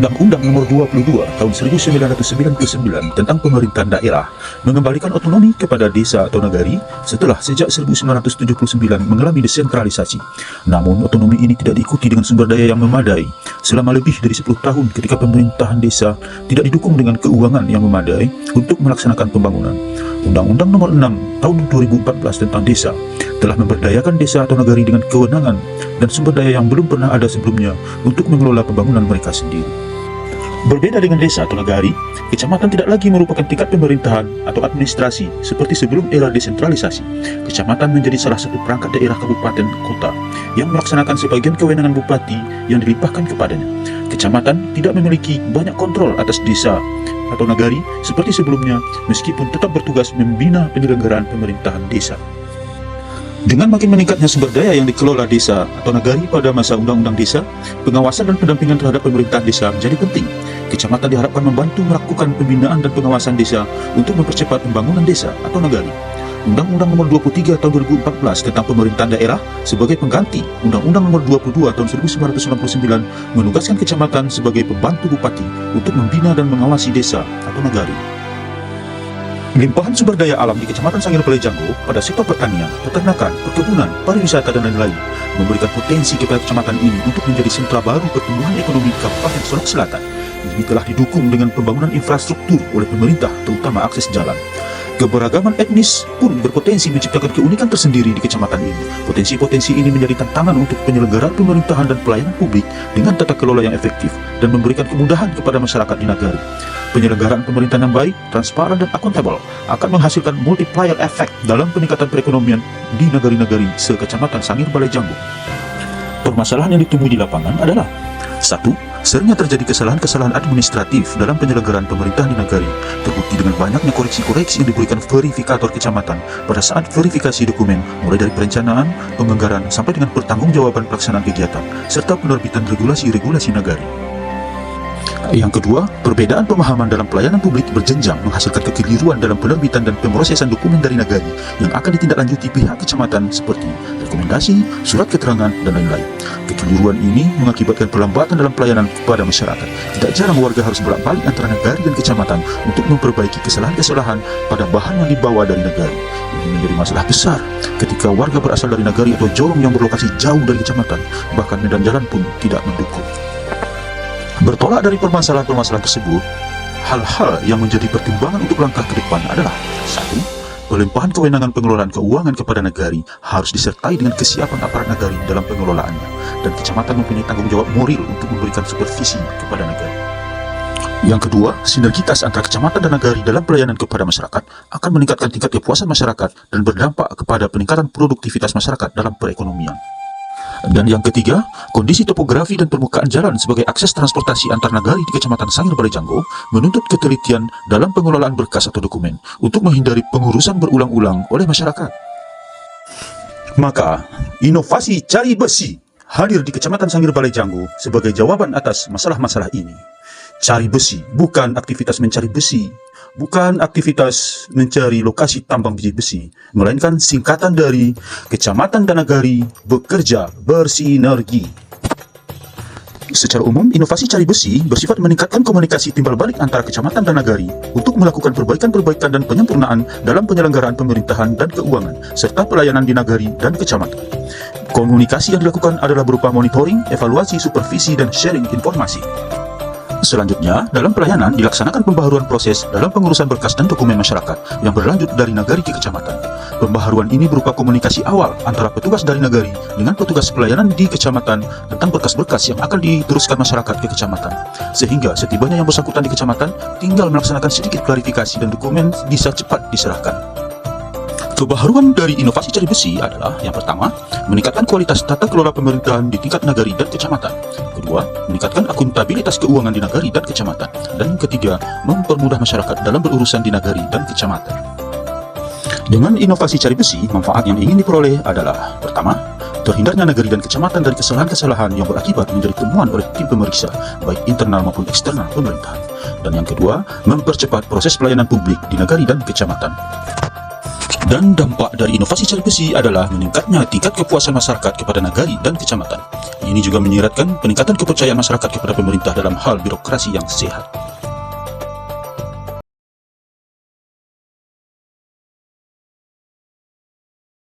Undang-Undang Nomor 22 Tahun 1999 tentang Pemerintahan Daerah mengembalikan otonomi kepada desa atau nagari setelah sejak 1979 mengalami desentralisasi. Namun, otonomi ini tidak diikuti dengan sumber daya yang memadai. Selama lebih dari 10 tahun ketika pemerintahan desa tidak didukung dengan keuangan yang memadai untuk melaksanakan pembangunan. Undang-Undang Nomor 6 Tahun 2014 tentang desa telah memberdayakan desa atau nagari dengan kewenangan dan sumber daya yang belum pernah ada sebelumnya untuk mengelola pembangunan mereka sendiri. Berbeda dengan desa atau nagari, kecamatan tidak lagi merupakan tingkat pemerintahan atau administrasi seperti sebelum era desentralisasi. Kecamatan menjadi salah satu perangkat daerah kabupaten kota yang melaksanakan sebagian kewenangan bupati yang dilimpahkan kepadanya. Kecamatan tidak memiliki banyak kontrol atas desa atau nagari seperti sebelumnya, meskipun tetap bertugas membina penyelenggaraan pemerintahan desa. Dengan makin meningkatnya sumber daya yang dikelola desa atau nagari pada masa Undang-Undang Desa, pengawasan dan pendampingan terhadap pemerintahan desa menjadi penting. Kecamatan diharapkan membantu melakukan pembinaan dan pengawasan desa untuk mempercepat pembangunan desa atau nagari. Undang-Undang Nomor 23 Tahun 2014 tentang Pemerintahan Daerah sebagai pengganti Undang-Undang Nomor 22 Tahun 1999 menugaskan kecamatan sebagai pembantu bupati untuk membina dan mengawasi desa atau nagari. Limpahan sumber daya alam di Kecamatan Sangir Balai Janggo pada sektor pertanian, peternakan, perkebunan, pariwisata, dan lain-lain memberikan potensi kepada kecamatan ini untuk menjadi sentra baru pertumbuhan ekonomi di Kabupaten Solok Selatan. Ini telah didukung dengan pembangunan infrastruktur oleh pemerintah, terutama akses jalan. Keberagaman etnis pun berpotensi menciptakan keunikan tersendiri di kecamatan ini. Potensi-potensi ini menjadi tantangan untuk penyelenggaraan pemerintahan dan pelayanan publik dengan tata kelola yang efektif dan memberikan kemudahan kepada masyarakat di nagari. Penyelenggaraan pemerintahan yang baik, transparan, dan akuntabel akan menghasilkan multiplier effect dalam peningkatan perekonomian di nagari-nagari sekecamatan Sangir Balai Janggo. Permasalahan yang ditemui di lapangan adalah: 1. Seringnya terjadi kesalahan-kesalahan administratif dalam penyelenggaraan pemerintahan di nagari, terbukti dengan banyaknya koreksi-koreksi yang diberikan verifikator kecamatan pada saat verifikasi dokumen, mulai dari perencanaan, penganggaran, sampai dengan pertanggungjawaban pelaksanaan kegiatan, serta penerbitan regulasi-regulasi nagari. Yang kedua, perbedaan pemahaman dalam pelayanan publik berjenjang menghasilkan kekeliruan dalam penerbitan dan pemrosesan dokumen dari nagari yang akan ditindaklanjuti pihak kecamatan seperti rekomendasi, surat keterangan, dan lain-lain. Kekeliruan ini mengakibatkan perlambatan dalam pelayanan kepada masyarakat. Tidak jarang warga harus bolak-balik antara nagari dan kecamatan untuk memperbaiki kesalahan-kesalahan pada bahan yang dibawa dari nagari. Ini menjadi masalah besar ketika warga berasal dari nagari atau jorong yang berlokasi jauh dari kecamatan, bahkan medan jalan pun tidak mendukung. Bertolak dari permasalahan-permasalahan tersebut, hal-hal yang menjadi pertimbangan untuk langkah ke depan adalah: 1. Pelimpahan kewenangan pengelolaan keuangan kepada nagari harus disertai dengan kesiapan aparat nagari dalam pengelolaannya, dan kecamatan mempunyai tanggung jawab moral untuk memberikan supervisi kepada nagari. Yang kedua, sinergitas antara kecamatan dan nagari dalam pelayanan kepada masyarakat akan meningkatkan tingkat kepuasan masyarakat dan berdampak kepada peningkatan produktivitas masyarakat dalam perekonomian. Dan yang ketiga, kondisi topografi dan permukaan jalan sebagai akses transportasi antar nagari di Kecamatan Sangir Balai Janggo menuntut ketelitian dalam pengelolaan berkas atau dokumen untuk menghindari pengurusan berulang-ulang oleh masyarakat. Maka, inovasi cari besi hadir di Kecamatan Sangir Balai Janggo sebagai jawaban atas masalah-masalah ini. Cari besi bukan aktivitas mencari besi, bukan aktivitas mencari lokasi tambang biji besi, melainkan singkatan dari Kecamatan dan Nagari Bekerja Bersinergi. Secara umum, inovasi cari besi bersifat meningkatkan komunikasi timbal balik antara kecamatan dan nagari untuk melakukan perbaikan-perbaikan dan penyempurnaan dalam penyelenggaraan pemerintahan dan keuangan, serta pelayanan di nagari dan kecamatan. Komunikasi yang dilakukan adalah berupa monitoring, evaluasi, supervisi, dan sharing informasi. Selanjutnya, dalam pelayanan dilaksanakan pembaharuan proses dalam pengurusan berkas dan dokumen masyarakat yang berlanjut dari nagari ke kecamatan. Pembaharuan ini berupa komunikasi awal antara petugas dari nagari dengan petugas pelayanan di kecamatan tentang berkas-berkas yang akan diteruskan masyarakat ke kecamatan. Sehingga setibanya yang bersangkutan di kecamatan tinggal melaksanakan sedikit klarifikasi dan dokumen bisa cepat diserahkan. Kebaharuan dari inovasi cari besi adalah: yang pertama, meningkatkan kualitas tata kelola pemerintahan di tingkat nagari dan kecamatan. Kedua, meningkatkan akuntabilitas keuangan di nagari dan kecamatan. Dan ketiga, mempermudah masyarakat dalam berurusan di nagari dan kecamatan. Dengan inovasi cari besi, manfaat yang ingin diperoleh adalah: pertama, terhindarnya nagari dan kecamatan dari kesalahan-kesalahan yang berakibat menjadi temuan oleh tim pemeriksa, baik internal maupun eksternal pemerintahan. Dan yang kedua, mempercepat proses pelayanan publik di nagari dan kecamatan. Dan dampak dari inovasi cari besi adalah meningkatnya tingkat kepuasan masyarakat kepada nagari dan kecamatan. Ini juga menyiratkan peningkatan kepercayaan masyarakat kepada pemerintah dalam hal birokrasi yang sehat.